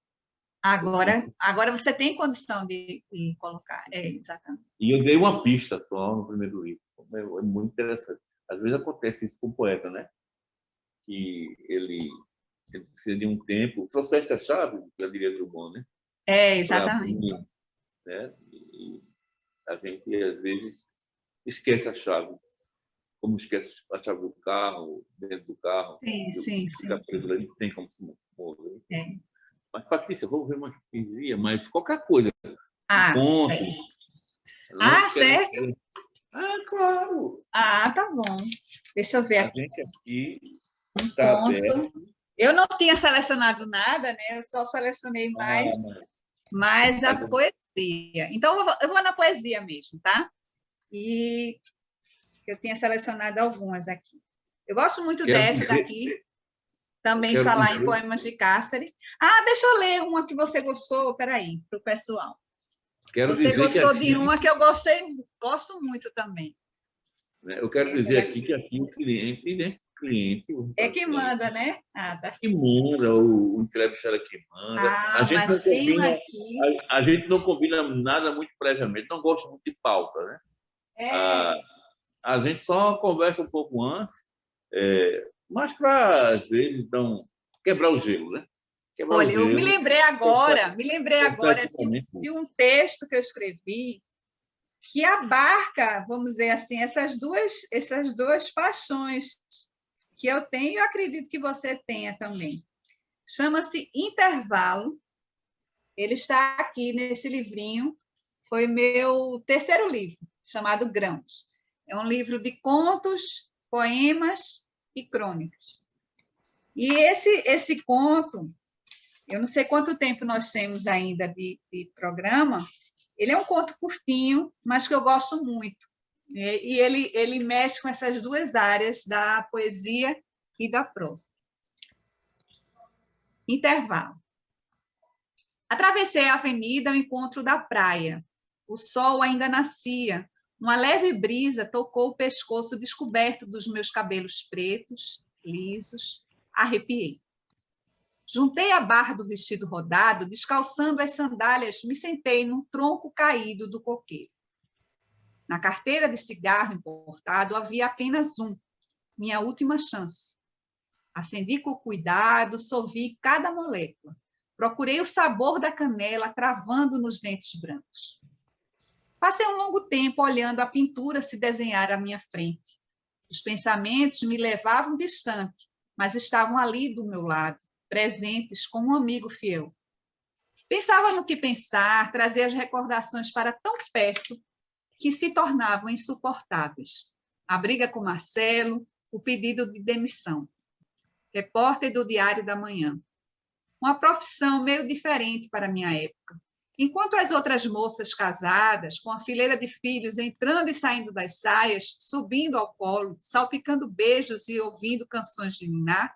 Agora, preciso. agora você tem condição de colocar. Exatamente. E eu dei uma pista só no primeiro livro. É muito interessante. Às vezes acontece isso com o poeta, né? Que ele precisa de um tempo. Trouxeste a chave, já diria Drummond, né? Para Exatamente. abrir, né? E a gente, às vezes, esquece a chave. Como esquece a chave do carro, dentro do carro, Sim. fica preso ali, não tem como se mover. É. Mas, Patrícia, vamos ver uma poesia, mas qualquer coisa, um conto, Certo. não querendo. Certo. Claro! Tá bom. Deixa eu ver A aqui. gente aqui Um está aberto. conto. Eu não tinha selecionado nada, né? Eu só selecionei mais a poesia. Então, eu vou na poesia mesmo, tá? E eu tinha selecionado algumas aqui. Eu gosto muito dessa daqui, também está lá em Poemas de Cárcere. Deixa eu ler uma que você gostou, peraí, para o pessoal. Você gostou de uma que eu gosto muito também. Eu quero dizer aqui que aqui o cliente, né? É que manda, né? Tá. Que manda, o entrevistado que manda. A gente mas tem aqui. A gente não combina nada muito previamente, não gosta muito de pauta, né? A gente só conversa um pouco antes, mas para, às vezes, quebrar o gelo, né? Olha, eu me lembrei agora de um texto que eu escrevi que abarca, vamos dizer assim, essas duas paixões que eu tenho e eu acredito que você tenha também. Chama-se Intervalo. Ele está aqui nesse livrinho. Foi meu terceiro livro, chamado Grãos. É um livro de contos, poemas e crônicas. E esse conto, eu não sei quanto tempo nós temos ainda de programa, ele é um conto curtinho, mas que eu gosto muito. E ele mexe com essas duas áreas da poesia e da prosa. Intervalo. Atravessei a avenida ao encontro da praia. O sol ainda nascia. Uma leve brisa tocou o pescoço descoberto dos meus cabelos pretos, lisos. Arrepiei. Juntei a barra do vestido rodado, descalçando as sandálias, me sentei num tronco caído do coqueiro. Na carteira de cigarro importado havia apenas um, minha última chance. Acendi com cuidado, solvi cada molécula. Procurei o sabor da canela travando nos dentes brancos. Passei um longo tempo olhando a pintura se desenhar à minha frente. Os pensamentos me levavam distante, mas estavam ali do meu lado, presentes como um amigo fiel. Pensava no que pensar, trazia as recordações para tão perto que se tornavam insuportáveis. A briga com Marcelo, o pedido de demissão. Repórter do Diário da Manhã. Uma profissão meio diferente para a minha época. Enquanto as outras moças casadas, com a fileira de filhos entrando e saindo das saias, subindo ao colo, salpicando beijos e ouvindo canções de niná,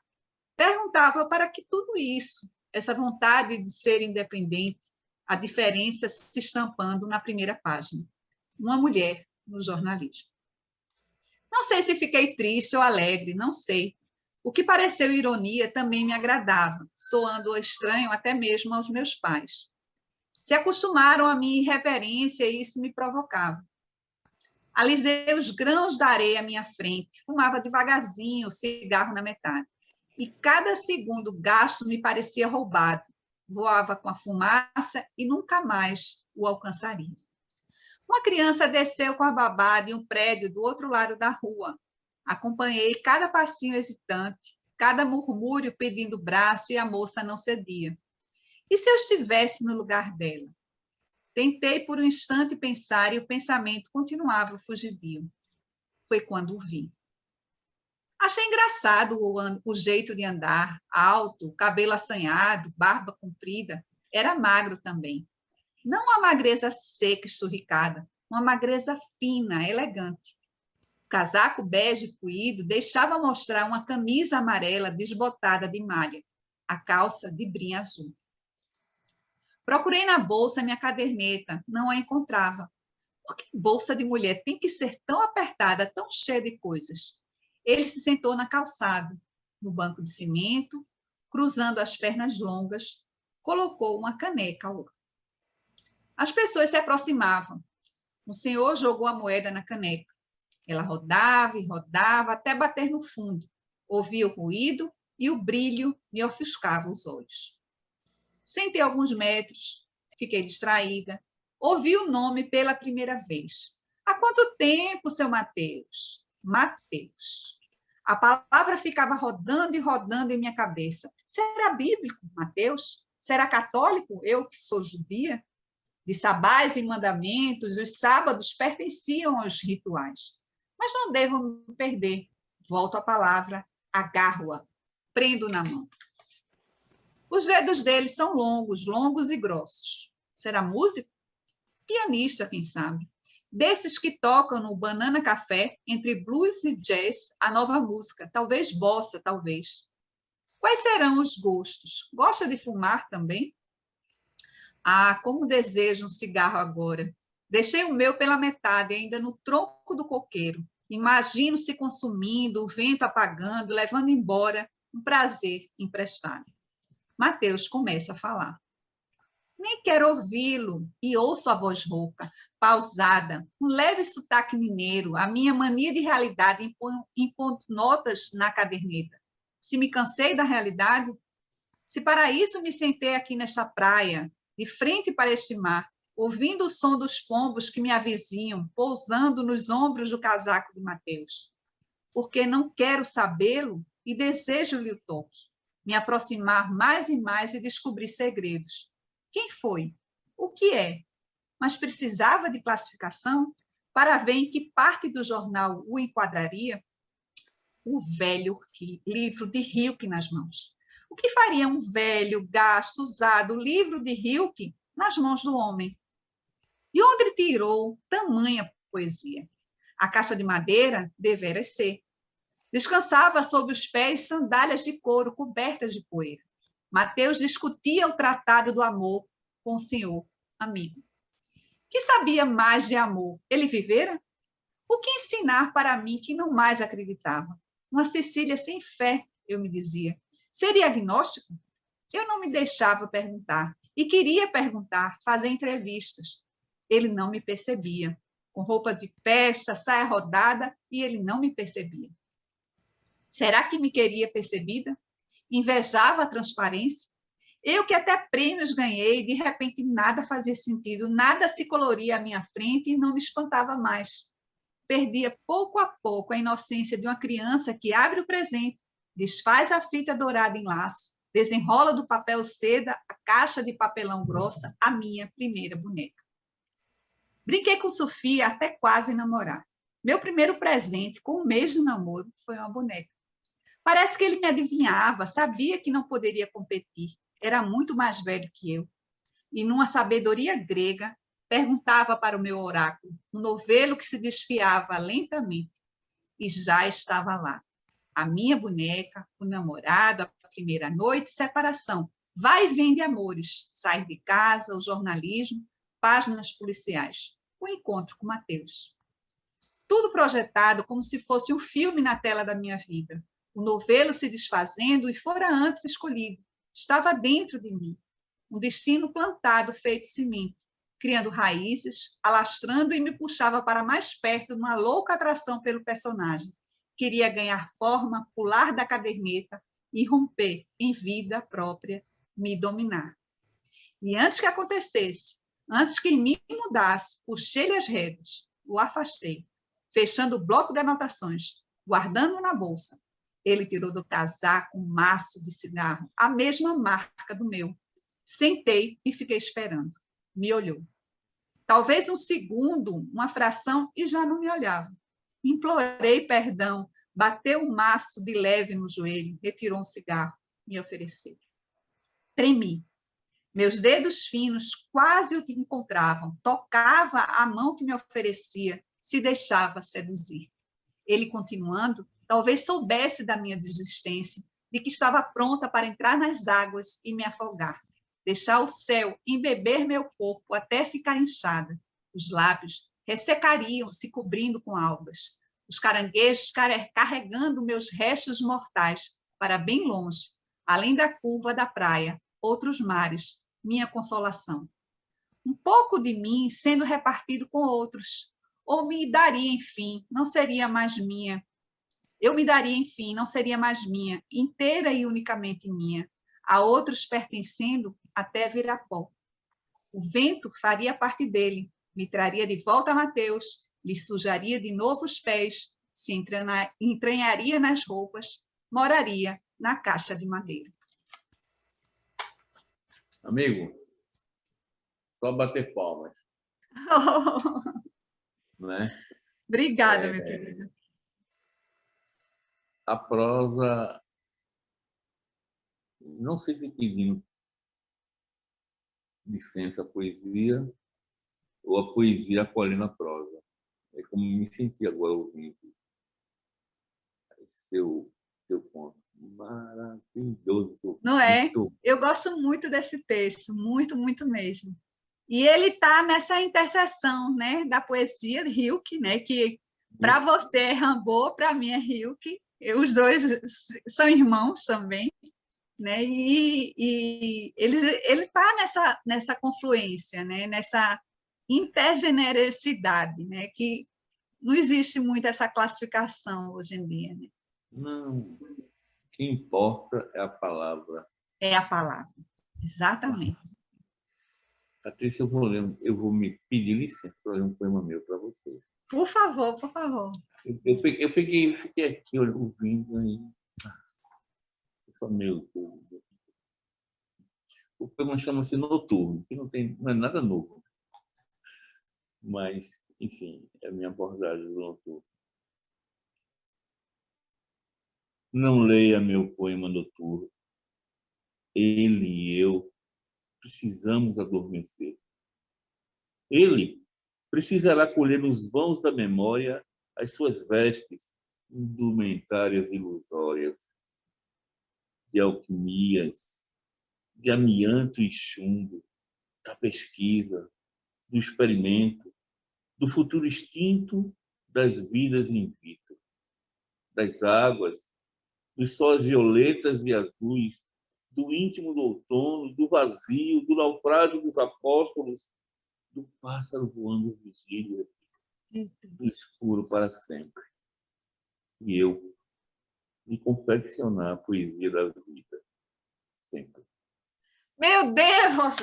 perguntava para que tudo isso, essa vontade de ser independente, a diferença se estampando na primeira página. Uma mulher no jornalismo. Não sei se fiquei triste ou alegre, não sei. O que pareceu ironia também me agradava, soando estranho até mesmo aos meus pais. Se acostumaram à minha irreverência e isso me provocava. Alisei os grãos da areia à minha frente, fumava devagarzinho, o cigarro na metade. E cada segundo gasto me parecia roubado. voava com a fumaça e nunca mais o alcançaria. Uma criança desceu com a babá de um prédio do outro lado da rua. Acompanhei cada passinho hesitante, cada murmúrio pedindo braço e a moça não cedia. E se eu estivesse no lugar dela? Tentei por um instante pensar e o pensamento continuava fugidio. Foi quando o vi. Achei engraçado o jeito de andar, alto, cabelo assanhado, barba comprida. Era magro também. Não uma magreza seca, esturricada, uma magreza fina, elegante. O casaco bege puído deixava mostrar uma camisa amarela desbotada de malha, a calça de brim azul. Procurei na bolsa minha caderneta, não a encontrava. Por que bolsa de mulher tem que ser tão apertada, tão cheia de coisas? Ele se sentou na calçada, no banco de cimento, cruzando as pernas longas, colocou uma caneca ao lado. As pessoas se aproximavam. O senhor jogou a moeda na caneca. Ela rodava e rodava até bater no fundo. Ouvi o ruído e o brilho me ofuscava os olhos. Sentei alguns metros, fiquei distraída. Ouvi o nome pela primeira vez. Há quanto tempo, seu Mateus? Mateus. A palavra ficava rodando e rodando em minha cabeça. Será bíblico, Mateus? Será católico, eu que sou judia? De sabás e mandamentos, os sábados pertenciam aos rituais. Mas não devo me perder. Volto à palavra, agarro-a, prendo na mão. Os dedos dele são longos, longos e grossos. Será músico? Pianista, quem sabe? Desses que tocam no Banana Café, entre blues e jazz, a nova música, talvez bossa, talvez. Quais serão os gostos? Gosta de fumar também? Ah, como desejo um cigarro agora. Deixei o meu pela metade, ainda no tronco do coqueiro. Imagino se consumindo, o vento apagando, levando embora um prazer emprestado. Mateus começa a falar. Nem quero ouvi-lo e ouço a voz rouca, pausada, um leve sotaque mineiro, a minha mania de realidade impondo notas na caderneta. Se me cansei da realidade, se para isso me sentei aqui nesta praia, de frente para este mar, ouvindo o som dos pombos que me avizinham, pousando nos ombros do casaco de Mateus. Porque não quero sabê-lo e desejo-lhe o toque, me aproximar mais e mais e descobrir segredos. Quem foi? O que é? Mas precisava de classificação para ver em que parte do jornal o enquadraria? O velho livro de Rilke nas mãos. O que faria um velho, gasto, usado livro de Rilke nas mãos do homem? De onde tirou tamanha poesia? A caixa de madeira devera ser. Descansava sob os pés sandálias de couro cobertas de poeira. Mateus discutia o tratado do amor com o senhor, amigo. Que sabia mais de amor? Ele vivera? O que ensinar para mim que não mais acreditava? Uma Cecília sem fé, eu me dizia. Seria agnóstico? Eu não me deixava perguntar. E queria perguntar, fazer entrevistas. Ele não me percebia. Com roupa de festa, saia rodada, e ele não me percebia. Será que me queria percebida? Invejava a transparência? Eu que até prêmios ganhei, de repente nada fazia sentido, nada se coloria à minha frente e não me espantava mais. Perdia pouco a pouco a inocência de uma criança que abre o presente, desfaz a fita dourada em laço, desenrola do papel seda a caixa de papelão grossa, a minha primeira boneca. Brinquei com Sofia até quase namorar. Meu primeiro presente, com um mês de namoro, foi uma boneca. Parece que ele me adivinhava, sabia que não poderia competir, era muito mais velho que eu. E, numa sabedoria grega, perguntava para o meu oráculo, um novelo que se desfiava lentamente, e já estava lá. A minha boneca, o namorado, a primeira noite, separação, vai e vem de amores, sair de casa, o jornalismo, páginas policiais, o encontro com Mateus. Tudo projetado como se fosse um filme na tela da minha vida. O novelo se desfazendo e fora antes escolhido. Estava dentro de mim. Um destino plantado, feito semente, criando raízes, alastrando e me puxava para mais perto numa louca atração pelo personagem. Queria ganhar forma, pular da caderneta e romper em vida própria, me dominar. E antes que acontecesse, antes que me mudasse, puxei-lhe as rédeas, o afastei, fechando o bloco de anotações, guardando na bolsa. Ele tirou do casaco um maço de cigarro, a mesma marca do meu. Sentei e fiquei esperando. Me olhou. Talvez um segundo, uma fração, e já não me olhava. Implorei perdão, bateu o maço de leve no joelho, retirou um cigarro, me ofereceu. Tremi. Meus dedos finos quase o que encontravam, tocava a mão que me oferecia, se deixava seduzir. Ele, continuando, talvez soubesse da minha desistência, de que estava pronta para entrar nas águas e me afogar, deixar o céu embeber meu corpo até ficar inchada. Os lábios ressecariam, se cobrindo com algas. Os caranguejos carregando meus restos mortais para bem longe, além da curva da praia, outros mares, minha consolação. Um pouco de mim sendo repartido com outros, ou me daria, enfim, não seria mais minha. Eu me daria, enfim, não seria mais minha, inteira e unicamente minha, a outros pertencendo até virar pó. O vento faria parte dele, me traria de volta a Mateus, lhe sujaria de novo os pés, se entranharia nas roupas, moraria na caixa de madeira. Amigo, só bater palmas, né? Obrigada, meu querido. A prosa, não sei se pedindo licença à poesia ou a poesia acolhendo a prosa. É como me senti agora ouvindo esse seu ponto. Maravilhoso. Não é? Muito. Eu gosto muito desse texto, muito, muito mesmo. E ele está nessa interseção, né, da poesia de Rilke, né, que para você é Rimbaud, para mim é Rilke. Os dois são irmãos também, né? E ele está nessa confluência, né, nessa intergenerosidade, né, que não existe muito essa classificação hoje em dia, né? Não. O que importa é a palavra. É a palavra, exatamente. Patrícia, eu vou me pedir licença para ler um poema meu para você. Por favor, por favor. Eu fiquei aqui ouvindo aí. Só meu. O poema chama-se Noturno, que não é nada novo. Mas, enfim, é a minha abordagem do noturno. Não leia meu poema noturno. Ele e eu precisamos adormecer. Ele precisará colher nos vãos da memória as suas vestes indumentárias ilusórias, de alquimias, de amianto e chumbo, da pesquisa, do experimento, do futuro extinto das vidas in vitro, das águas, dos sóis violetas e azuis, do íntimo do outono, do vazio, do naufrágio dos apóstolos, do pássaro voando vigílias, do escuro para sempre. E eu me confeccionar a poesia da vida, sempre. Meu Deus!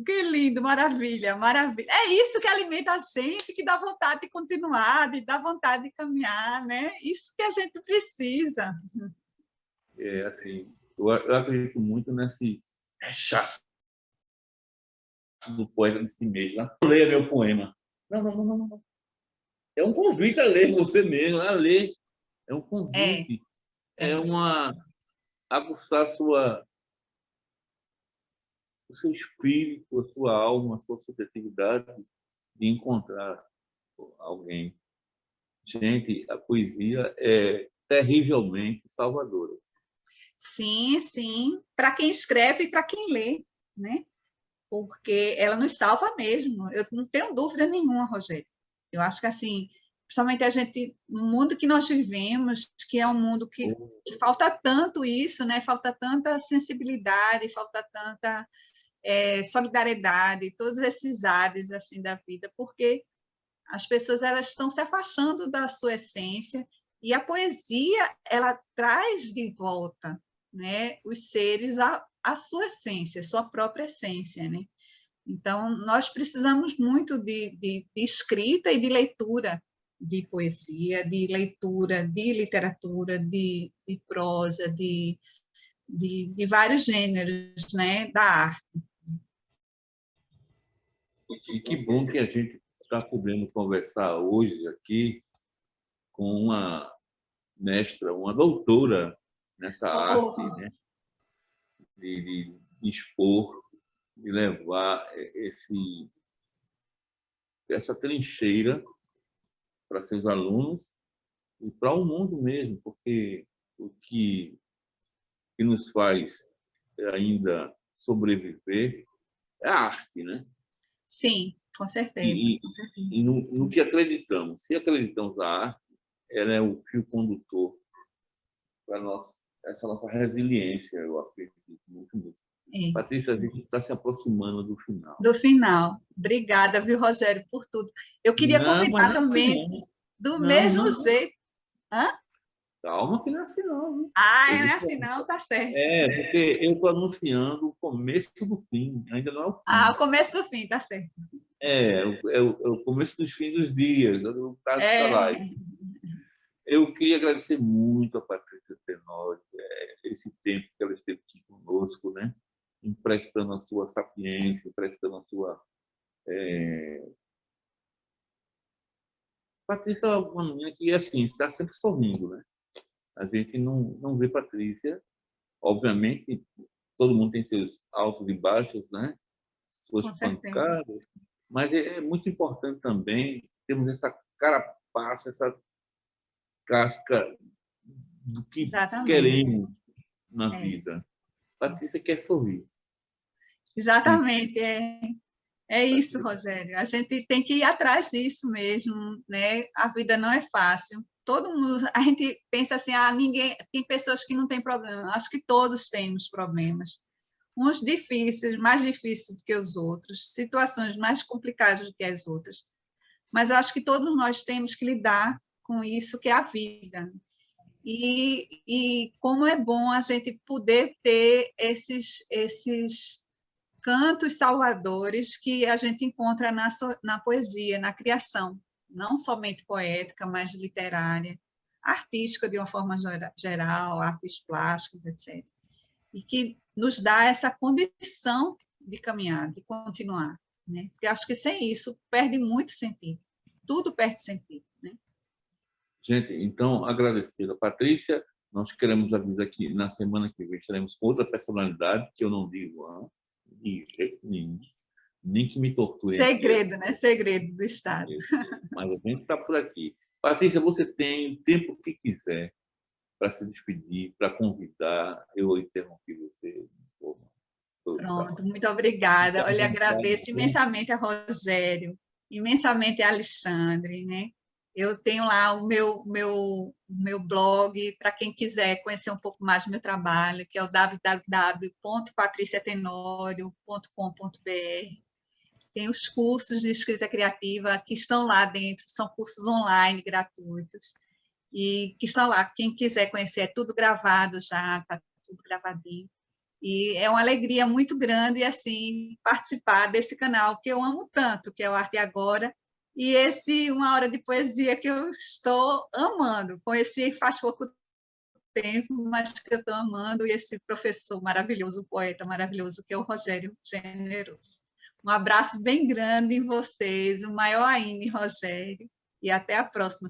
Que lindo, maravilha, maravilha. É isso que alimenta a gente, que dá vontade de continuar, de dar vontade de caminhar, né? Isso que a gente precisa. É assim, eu acredito muito nesse rechaço do poeta de si mesmo. Não leia meu poema. Não. É um convite a ler você mesmo, a ler. É um convite. É uma aguçar o seu espírito, a sua alma, a sua subjetividade de encontrar alguém. Gente, a poesia é terrivelmente salvadora. Sim, sim. Para quem escreve e para quem lê, né? Porque ela nos salva mesmo. Eu não tenho dúvida nenhuma, Rogério. Eu acho que, assim, principalmente a gente, no mundo que nós vivemos, que é um mundo que falta tanto isso, né? Falta tanta sensibilidade, falta tanta solidariedade, todos esses ares assim da vida, porque as pessoas elas estão se afastando da sua essência e a poesia ela traz de volta, né, os seres à sua essência, sua própria essência, né? Então, nós precisamos muito de escrita e de leitura de poesia, de leitura de literatura, de prosa, de vários gêneros, né, da arte. E que bom que a gente está podendo conversar hoje aqui com uma mestra, uma doutora nessa arte, né? de expor, de levar essa trincheira para seus alunos e para o mundo mesmo, porque o que nos faz ainda sobreviver é a arte, né? Sim, com certeza. E no que acreditamos. Se acreditamos na arte, ela é o fio condutor para essa nossa resiliência, eu acredito muito nisso. Patrícia, a gente está se aproximando do final. Do final. Obrigada, viu, Rogério, por tudo. Eu queria comentar também, do mesmo jeito. Hã? Calma que não é assim não. Viu? Não é assim não, tá certo. Porque eu estou anunciando o começo do fim, ainda não é o fim. O começo do fim, tá certo. É o começo dos fins dos dias, no caso da live. Eu queria agradecer muito a Patrícia Tenório, esse tempo que ela esteve aqui conosco, né? Emprestando a sua sapiência, emprestando a sua... Patrícia é uma menina que, assim, está sempre sorrindo, né? A gente não vê Patrícia. Obviamente, todo mundo tem seus altos e baixos, né? Suas pancadas. Mas é muito importante também termos essa carapaça, essa casca do que queremos na vida. Patrícia quer sorrir. Exatamente, é isso, Rogério. A gente tem que ir atrás disso mesmo, né? A vida não é fácil. Todo mundo, a gente pensa assim, ninguém, tem pessoas que não têm problema. Acho que todos temos problemas. Uns difíceis, mais difíceis do que os outros, situações mais complicadas do que as outras. Mas acho que todos nós temos que lidar com isso que é a vida. E como é bom a gente poder ter esses cantos salvadores que a gente encontra na poesia, na criação, não somente poética, mas literária, artística de uma forma geral, artes plásticas, etc. E que nos dá essa condição de caminhar, de continuar, né? Porque acho que sem isso perde muito sentido, tudo perde sentido, né? Gente, então, agradecer a Patrícia. Nós queremos avisar que na semana que vem estaremos com outra personalidade, que eu não digo antes, de jeito nenhum, nem que me torturem. Segredo, aqui. Né? Segredo do Estado. Mas a gente está por aqui. Patrícia, você tem o tempo que quiser para se despedir, para convidar. Eu interrompi você. Pronto, muito obrigada. Olha, agradeço imensamente a Rogério, imensamente a Alexandre, né? Eu tenho lá o meu blog, para quem quiser conhecer um pouco mais do meu trabalho, que é o www.patriciatenorio.com.br. Tem os cursos de escrita criativa que estão lá dentro, são cursos online gratuitos, e que estão lá. Quem quiser conhecer, é tudo gravado já, está tudo gravadinho. E é uma alegria muito grande, assim, participar desse canal que eu amo tanto, que é o Arte Agora, e esse Uma Hora de Poesia que eu estou amando. Conheci faz pouco tempo, mas que eu estou amando, e esse professor maravilhoso, poeta maravilhoso, que é o Rogério Generoso. Um abraço bem grande em vocês, o maior ainda em Rogério, e até a próxima.